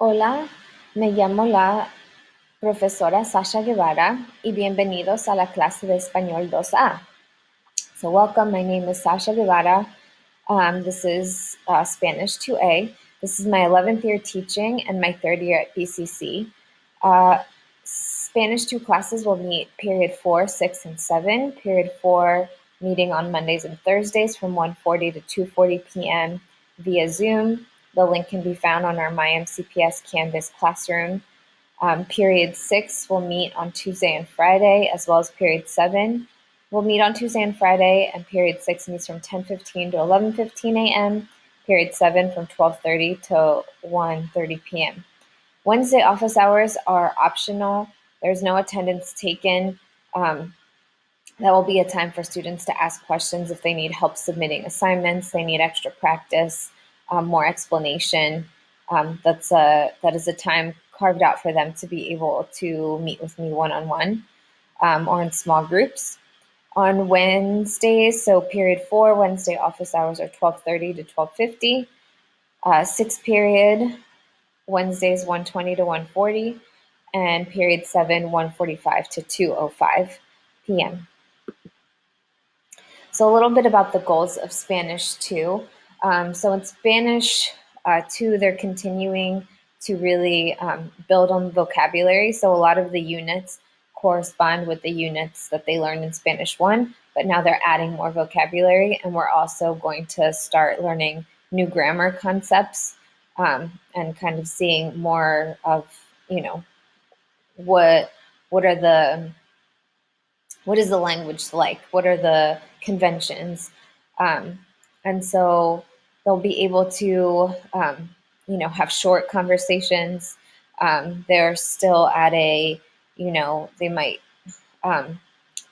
Hola, me llamo la profesora Sasha Guevara y bienvenidos a la clase de Español 2A. So welcome, my name is Sasha Guevara. This is Spanish 2A. This is my 11th year teaching and my 3rd year at BCC. Spanish 2 classes will meet period 4, 6, and 7. Period 4 meeting on Mondays and Thursdays from 1:40 to 2:40 p.m. via Zoom. The link can be found on our MyMCPS Canvas classroom. Period 6 will meet on Tuesday and Friday, as well as period 7 will meet on Tuesday and Friday, and period 6 meets from 10:15 to 11:15 a.m. Period 7 from 12:30 to 1:30 p.m. Wednesday office hours are optional. There's no attendance taken. That will be a time for students to ask questions if they need help submitting assignments, they need extra practice, more explanation. That is a time carved out for them to be able to meet with me one-on-one or in small groups. On Wednesdays, so period 4, Wednesday office hours are 12:30 to 12:50. 6th period, Wednesdays 1:20 to 1:40, and period 7, 1:45 to 2:05 p.m. So a little bit about the goals of Spanish 2. So in Spanish 2, they're continuing to really build on vocabulary. So a lot of the units correspond with the units that they learned in Spanish 1, but now they're adding more vocabulary, and we're also going to start learning new grammar concepts and kind of seeing more of, what is the language like? What are the conventions? And so they'll be able to, have short conversations. They're still at they might,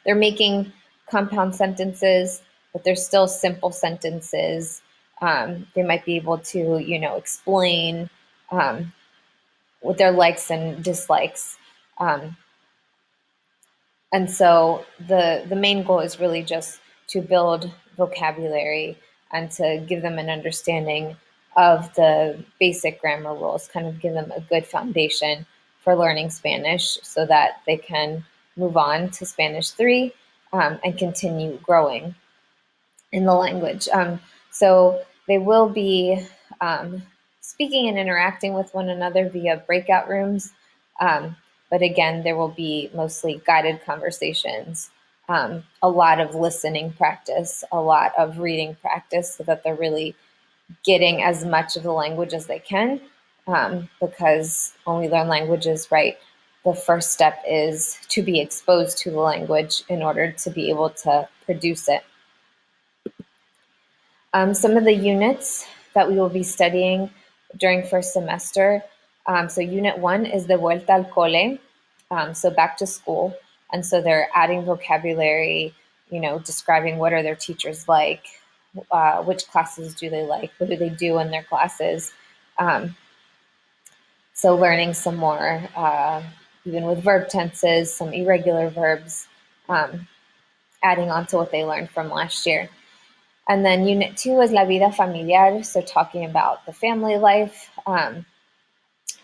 they're making compound sentences, but they're still simple sentences. They might be able to, explain what their likes and dislikes. And so the main goal is really just to build vocabulary and to give them an understanding of the basic grammar rules, kind of give them a good foundation for learning Spanish so that they can move on to Spanish 3 and continue growing in the language. So they will be speaking and interacting with one another via breakout rooms. But again, there will be mostly guided conversations, a lot of listening practice, a lot of reading practice so that they're really getting as much of the language as they can. Because when we learn languages, right, the first step is to be exposed to the language in order to be able to produce it. Some of the units that we will be studying during first semester. So Unit 1 is the Vuelta al Cole, so back to school. And so they're adding vocabulary, describing what are their teachers like, which classes do they like, what do they do in their classes. So learning some more, even with verb tenses, some irregular verbs, adding on to what they learned from last year. And then Unit 2 is La Vida Familiar, so talking about the family life.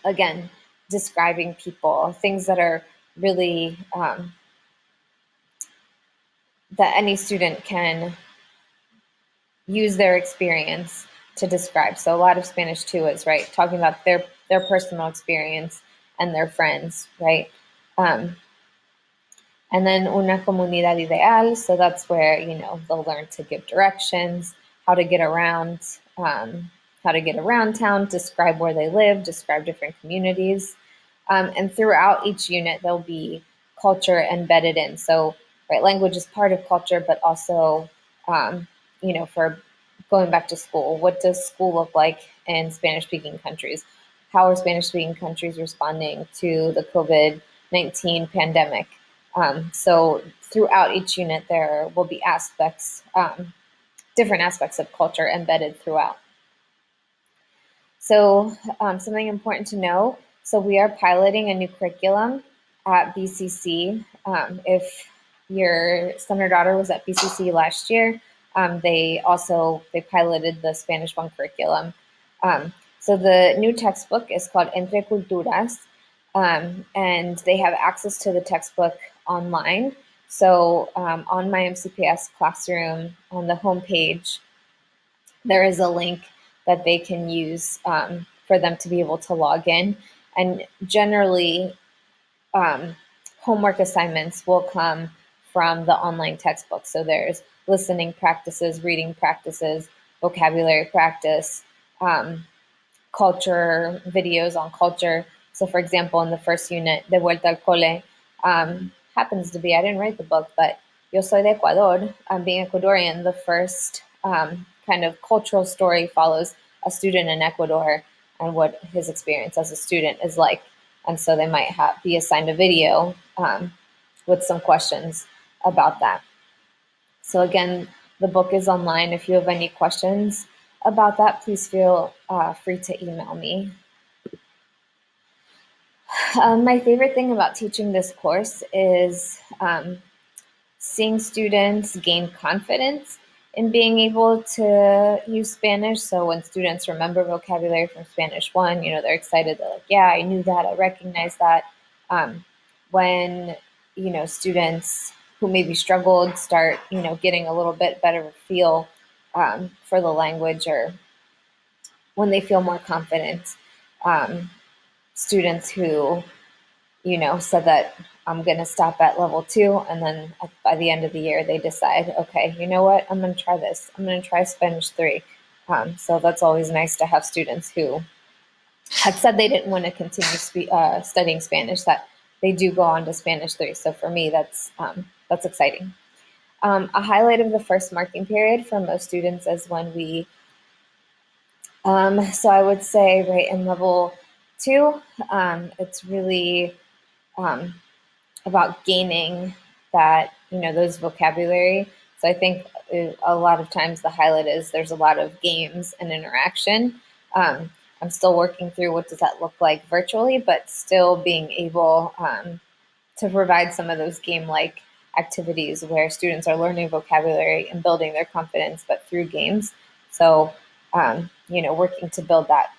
Again, describing people, things that are really, that any student can use their experience to describe. So a lot of Spanish 2 is, right, talking about their personal experience and their friends, right? And then Una Comunidad Ideal, so that's where, they'll learn to give directions, how to get around town, describe where they live, describe different communities. And throughout each unit, there'll be culture embedded in. So, right, language is part of culture, but also, for going back to school, what does school look like in Spanish-speaking countries? How are Spanish-speaking countries responding to the COVID-19 pandemic? So throughout each unit, there will be aspects, different aspects of culture embedded throughout. So something important to know, so we are piloting a new curriculum at BCC. If your son or daughter was at BCC last year, they piloted the Spanish 1 curriculum. So the new textbook is called Entre Culturas, and they have access to the textbook online. So on my MCPS classroom, on the homepage, there is a link that they can use for them to be able to log in. And generally, homework assignments will come from the online textbook. So there's listening practices, reading practices, vocabulary practice, um, culture videos on culture. So, for example, in the first unit, De Vuelta al Cole, happens to be, I didn't write the book, but Yo Soy de Ecuador, being Ecuadorian, the first kind of cultural story follows a student in Ecuador and what his experience as a student is like. And so they might be assigned a video with some questions about that. So again, the book is online. If you have any questions about that, please feel free to email me. My favorite thing about teaching this course is seeing students gain confidence in being able to use Spanish. So when students remember vocabulary from Spanish 1, they're excited. They're like, yeah, I knew that. I recognize that. When, students who maybe struggled start, getting a little bit better feel for the language, or when they feel more confident. Students who said that I'm going to stop at level 2. And then by the end of the year, they decide, okay, you know what? I'm going to try this. I'm going to try Spanish 3. So that's always nice to have students who had said they didn't want to continue studying Spanish, that they do go on to Spanish 3. So for me, that's exciting. A highlight of the first marking period for most students is when so I would say right in level 2, it's really about gaining that, those vocabulary. So I think a lot of times the highlight is there's a lot of games and interaction. I'm still working through what does that look like virtually, but still being able to provide some of those game-like activities where students are learning vocabulary and building their confidence, but through games. So, working to build that.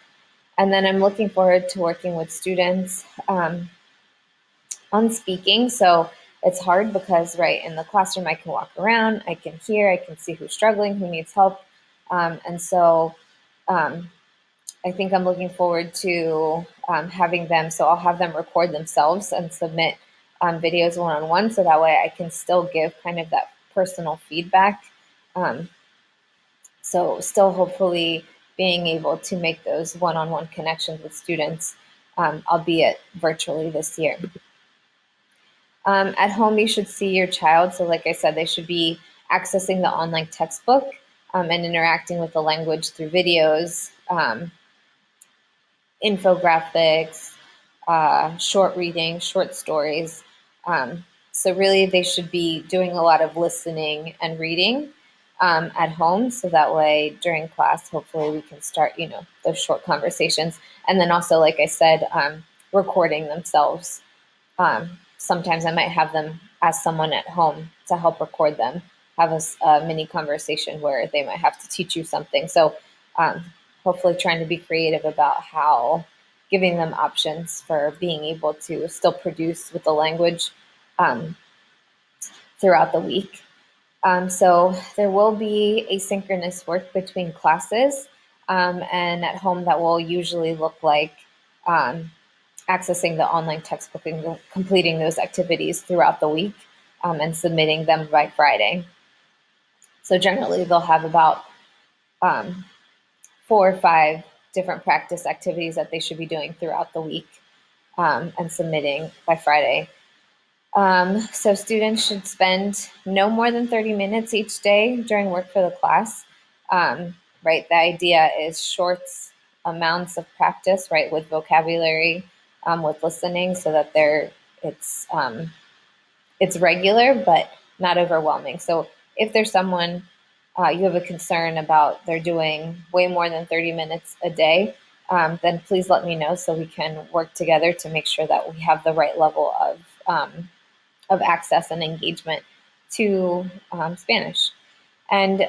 And then I'm looking forward to working with students on speaking. So it's hard because, right, in the classroom, I can walk around, I can hear, I can see who's struggling, who needs help. And so I think I'm looking forward to having them. So I'll have them record themselves and submit videos one-on-one. So that way I can still give kind of that personal feedback. So still hopefully being able to make those one-on-one connections with students, albeit virtually this year. At home, you should see your child. So like I said, they should be accessing the online textbook and interacting with the language through videos, infographics, short reading, short stories. So really they should be doing a lot of listening and reading at home. So that way during class, hopefully we can start, those short conversations. And then also, like I said, recording themselves. Sometimes I might have them ask someone at home to help record them, have a mini conversation where they might have to teach you something. So hopefully trying to be creative about how giving them options for being able to still produce with the language throughout the week. So there will be asynchronous work between classes, and at home that will usually look like accessing the online textbook and completing those activities throughout the week and submitting them by Friday. So generally they'll have about 4 or 5 different practice activities that they should be doing throughout the week and submitting by Friday. So students should spend no more than 30 minutes each day during work for the class. Right, the idea is short amounts of practice, right, with vocabulary, with listening, so that it's regular but not overwhelming. So if there's someone you have a concern about they're doing way more than 30 minutes a day, then please let me know so we can work together to make sure that we have the right level of access and engagement to Spanish. And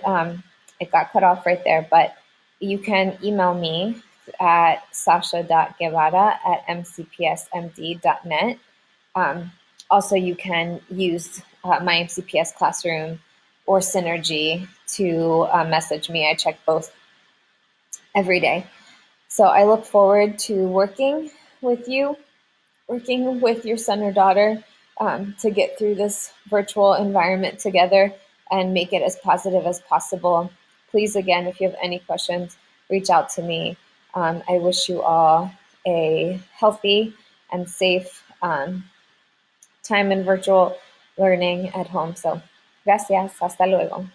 it got cut off right there, but you can email me at sasha.guevara@mcpsmd.net. Also, you can use my MCPS Classroom or Synergy to message me. I check both every day. So I look forward to working with you, working with your son or daughter to get through this virtual environment together and make it as positive as possible. Please, again, if you have any questions, reach out to me. I wish you all a healthy and safe time in virtual learning at home. So, gracias. Hasta luego.